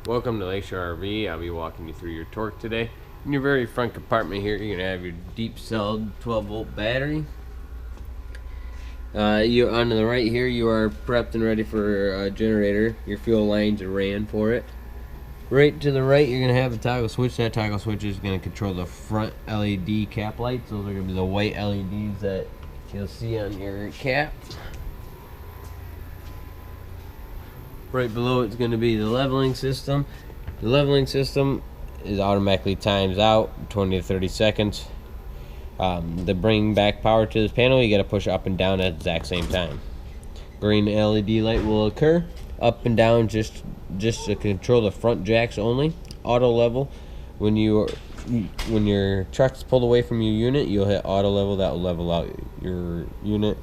Welcome to Lakeshore RV. I'll be walking you through your torque today. In your very front compartment here, you're going to have your deep celled 12 volt battery. You on the right here, you are prepped and ready for a generator. Your fuel lines are ran for it. Right to the right, you're going to have a toggle switch. That toggle switch is going to control the front LED cap lights. Those are going to be the white LEDs that you'll see on your cap. Right below it's going to be the leveling system. The leveling system is automatically times out 20 to 30 seconds. To bring back power to this panel, you got to push up and down at the exact same time. Green LED light will occur up and down just to control the front jacks only. Auto level, when your truck's pulled away from your unit, you'll hit auto level. That will level out your unit.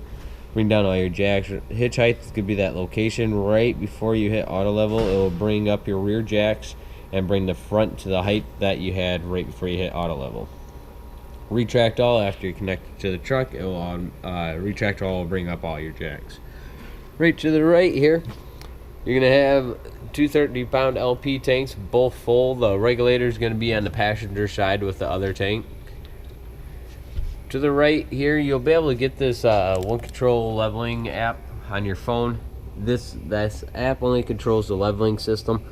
Bring down all your jacks. Hitch height could be that location right before you hit auto level. It will bring up your rear jacks and bring the front to the height that you had right before you hit auto level. Retract all after you connect it to the truck. It will retract all, will bring up all your jacks. Right to the right here, you're gonna have two 30-pound LP tanks, both full. The regulator is gonna be on the passenger side with the other tank. To the right here, you'll be able to get this One Control leveling app on your phone. This app only controls the leveling system.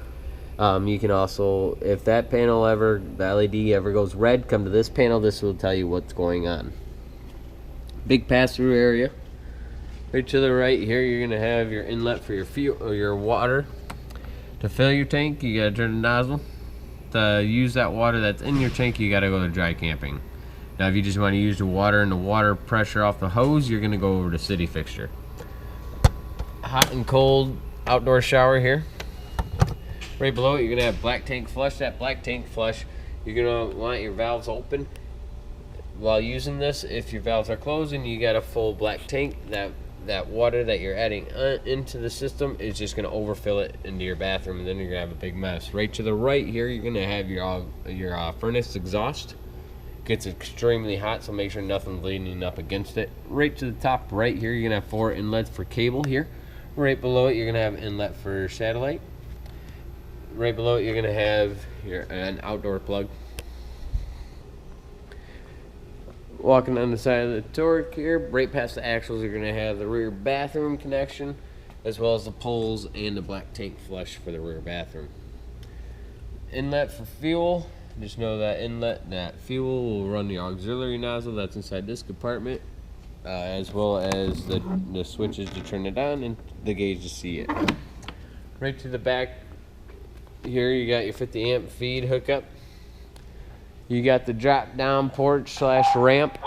You can also, if that panel the LED ever goes red, come to this panel. This will tell you what's going on. Big pass-through area. Right to the right here, you're gonna have your inlet for your fuel or your water. To fill your tank, you gotta turn the nozzle. To use that water that's in your tank, you gotta go to dry camping. Now if you just want to use the water and the water pressure off the hose, you're going to go over to city fixture. Hot and cold outdoor shower here. Right below it, you're going to have black tank flush. That black tank flush, you're going to want your valves open. While using this, if your valves are closed and you got a full black tank, that water that you're adding into the system is just going to overfill it into your bathroom, and then you're going to have a big mess. Right to the right here, you're going to have your furnace exhaust. Gets extremely hot, so make sure nothing's leaning up against it. Right to the top right here, you're gonna have 4 inlets for cable here. Right below it, you're gonna have an inlet for satellite. Right below it, you're gonna have an outdoor plug. Walking on the side of the torque here, right past the axles, you're gonna have the rear bathroom connection, as well as the poles and the black tank flush for the rear bathroom. Inlet for fuel. Just know that fuel will run the auxiliary nozzle that's inside this compartment, as well as the switches to turn it on and the gauge to see it. Right to the back here, you got your 50 amp feed hookup. You got the drop down porch / ramp.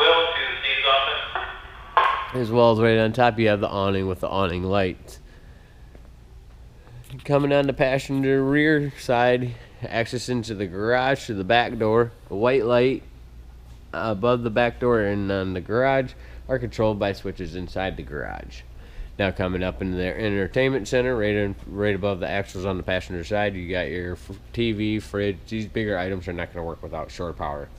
As well as right on top, you have the awning with the awning lights. Coming on the passenger rear side, access into the garage to the back door. The white light above the back door and on the garage are controlled by switches inside the garage. Now coming up into their entertainment center, right above the axles on the passenger side, you got your TV, fridge. These bigger items are not going to work without shore power.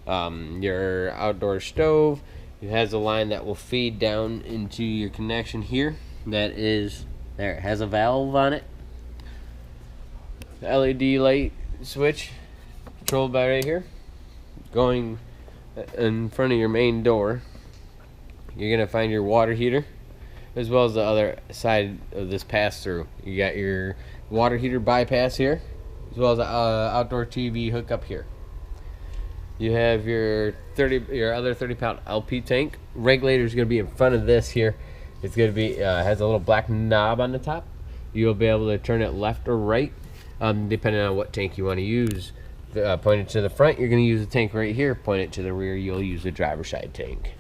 Your outdoor stove, it has a line that will feed down into your connection here. There, it has a valve on it. The LED light switch, controlled by right here. Going in front of your main door, you're going to find your water heater, as well as the other side of this pass-through. You got your water heater bypass here, as well as the outdoor TV hookup here. You have your other 30-pound LP tank. Regulator is going to be in front of this here. It's going to be has a little black knob on the top. You'll be able to turn it left or right, depending on what tank you want to use. Point it to the front, you're going to use the tank right here. Point it to the rear, you'll use the driver's side tank.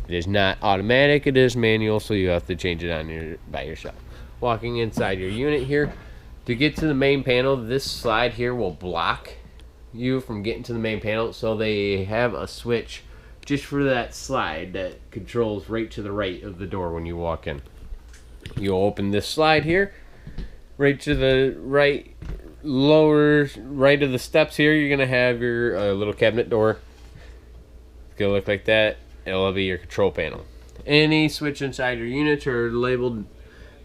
It is not automatic, it is manual, so you have to change it on by yourself. Walking inside your unit here, to get to the main panel, this slide here will block you from getting to the main panel, so they have a switch just for that slide that controls right to the right of the door when you walk in. You'll open this slide here, right to the right, lower right of the steps here, you're going to have your little cabinet door. It's going to look like that. It'll be your control panel. Any switch inside your units are labeled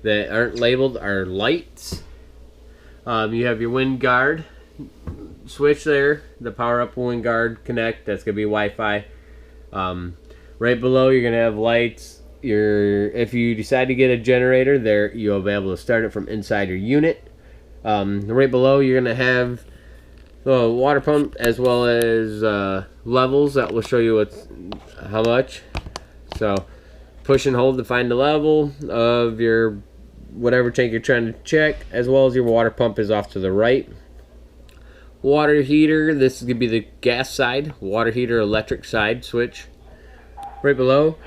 that aren't labeled are lights. You have your wind guard switch there, the power up wind guard connect. That's gonna be Wi-Fi. Right below, you're gonna have lights. If you decide to get a generator, there you'll be able to start it from inside your unit. Right below, you're gonna have the water pump as well as levels that will show you how much. So push and hold to find the level of your whatever tank you're trying to check, as well as your water pump is off to the right. Water heater, this is going to be the gas side. Water heater electric side switch. Right below,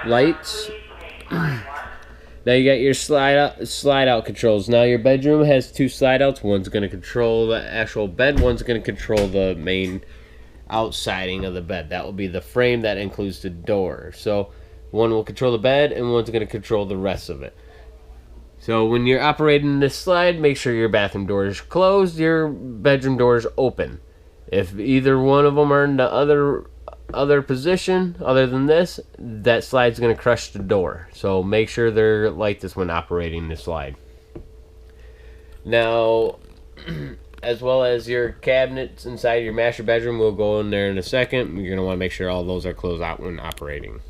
lights. Now you got your slide out controls. Now your bedroom has two slide outs. One's going to control the actual bed. One's going to control the main outsiding of the bed. That will be the frame that includes the door. So one will control the bed and one's going to control the rest of it. So when you're operating this slide, make sure your bathroom door is closed, your bedroom door is open. If either one of them are in the other position other than this, that slide's going to crush the door. So make sure they're like this when operating the slide. Now, as well as your cabinets inside your master bedroom, we'll go in there in a second. You're going to want to make sure all those are closed out when operating.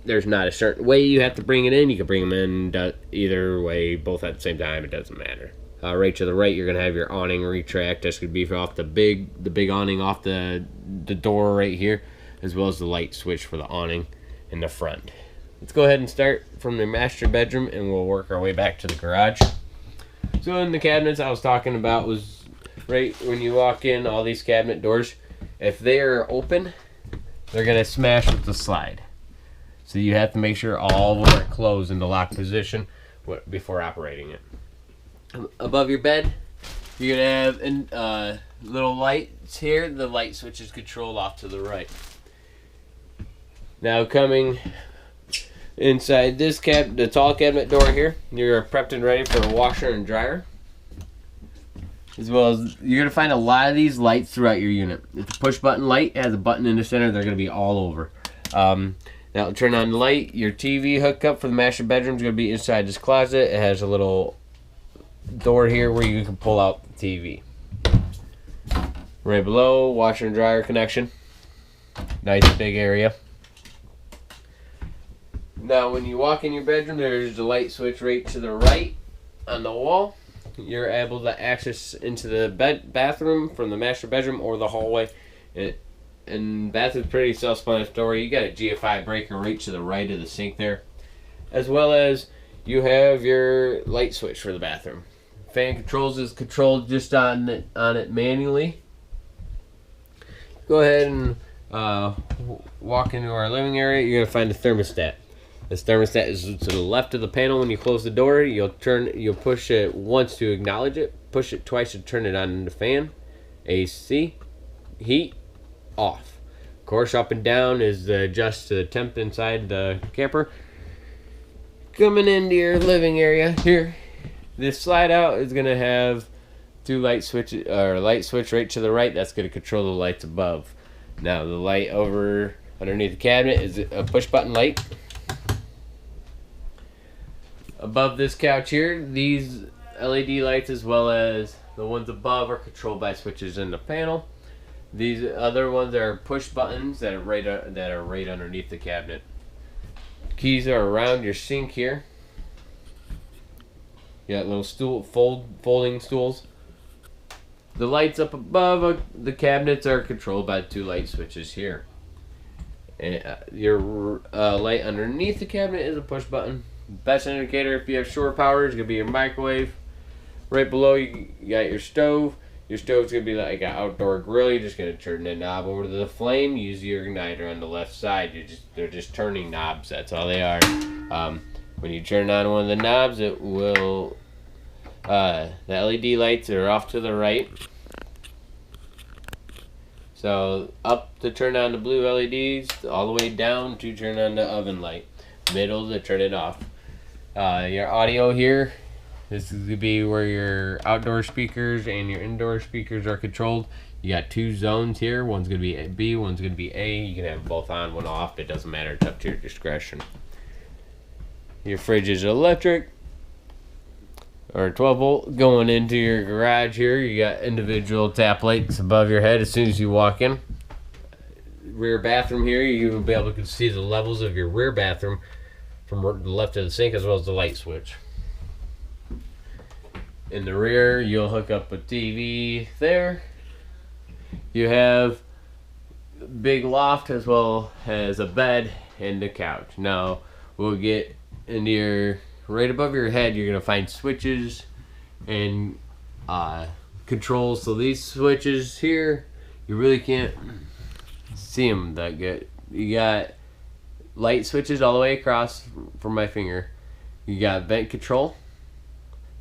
There's not a certain way you have to bring it in. You can bring them in either way, both at the same time. It doesn't matter. Right to the right, you're gonna have your awning retract. That's gonna be off the big awning off the door right here, as well as the light switch for the awning in the front. Let's go ahead and start from the master bedroom, and we'll work our way back to the garage. So in the cabinets I was talking about was right when you walk in, all these cabinet doors, if they are open, they're gonna smash with the slide. So you have to make sure all of them are closed in the lock position before operating it. Above your bed, you're going to have little lights here. The light switch is controlled off to the right. Now coming inside this the tall cabinet door here, you're prepped and ready for a washer and dryer. As well as you're going to find a lot of these lights throughout your unit. It's a push button light. It has a button in the center. They're going to be all over. Now turn on the light. Your TV hookup for the master bedroom is going to be inside this closet. It has a little door here where you can pull out the TV. Right below, washer and dryer connection. Nice big area. Now when you walk in your bedroom, there's the light switch right to the right on the wall. You're able to access into the bathroom from the master bedroom or the hallway. And bathroom's pretty self-explanatory. You got a GFI breaker right to the right of the sink there, as well as you have your light switch for the bathroom. Fan controls is controlled just on it manually. Go ahead and walk into our living area. You're gonna find the thermostat. This thermostat is to the left of the panel. When you close the door, you'll push it once to acknowledge it, push it twice to turn it on the fan. AC, heat, off. Of course, up and down is the adjust to the temp inside the camper. Coming into your living area here, this slide out is going to have two light switches, or light switch right to the right. That's going to control the lights above. Now the light over underneath the cabinet is a push button light. Above this couch here, these LED lights as well as the ones above are controlled by switches in the panel. These other ones are push buttons that are right underneath the cabinet. Keys are around your sink here. You got little folding stools. The lights up above the cabinets are controlled by two light switches here. And your light underneath the cabinet is a push button. Best indicator if you have shore power is going to be your microwave. Right below you got your stove. Your stove's going to be like an outdoor grill. You're just going to turn the knob over to the flame. Use your igniter on the left side. They're just turning knobs. That's all they are. When you turn on one of the knobs, it will... the LED lights are off to the right. So up to turn on the blue LEDs, all the way down to turn on the oven light. Middle to turn it off. Your audio here, this is going to be where your outdoor speakers and your indoor speakers are controlled. You got two zones here. One's going to be B, one's going to be A. You can have both on, one off. It doesn't matter. It's up to your discretion. Your fridge is electric. or 12 volt going into your garage here. You got individual tap lights above your head as soon as you walk in. Rear bathroom here, you'll be able to see the levels of your rear bathroom from the left of the sink, as well as the light switch. In the rear, you'll hook up a TV there. You have a big loft as well as a bed and a couch. Now, we'll get into your, right above your head, you're going to find switches and controls. So these switches here, you really can't see them that good. You got light switches all the way across from my finger. You got vent control.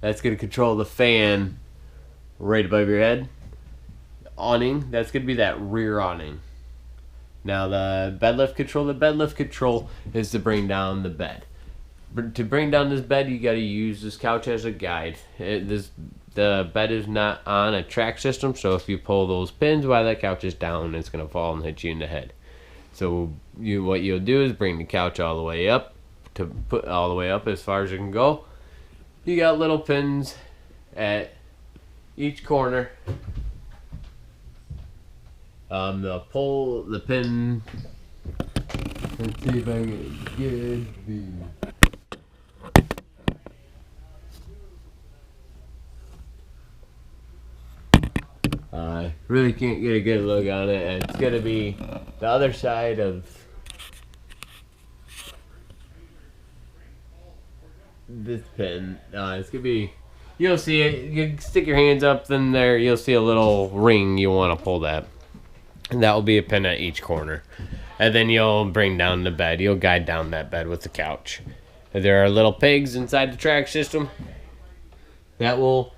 That's going to control the fan right above your head. Awning, that's going to be that rear awning. Now the bed lift control is to bring down the bed. But to bring down this bed, you got to use this couch as a guide. The bed is not on a track system, so if you pull those pins while that couch is down, it's going to fall and hit you in the head. So what you'll do is bring the couch all the way up, to put all the way up as far as you can go. You got little pins at each corner. They'll pull the pin. Let's see if I can get a good view. Really can't get a good look on it, and it's gonna be the other side of this pin. It's gonna be, you'll see it, you stick your hands up in there, you'll see a little ring, you want to pull that, and that will be a pin at each corner. And then you'll bring down the bed, you'll guide down that bed with the couch. There are little pegs inside the track system that will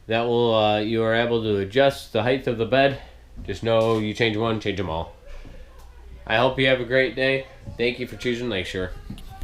you are able to adjust the height of the bed. Just know you change one, change them all. I hope you have a great day. Thank you for choosing Lakeshore.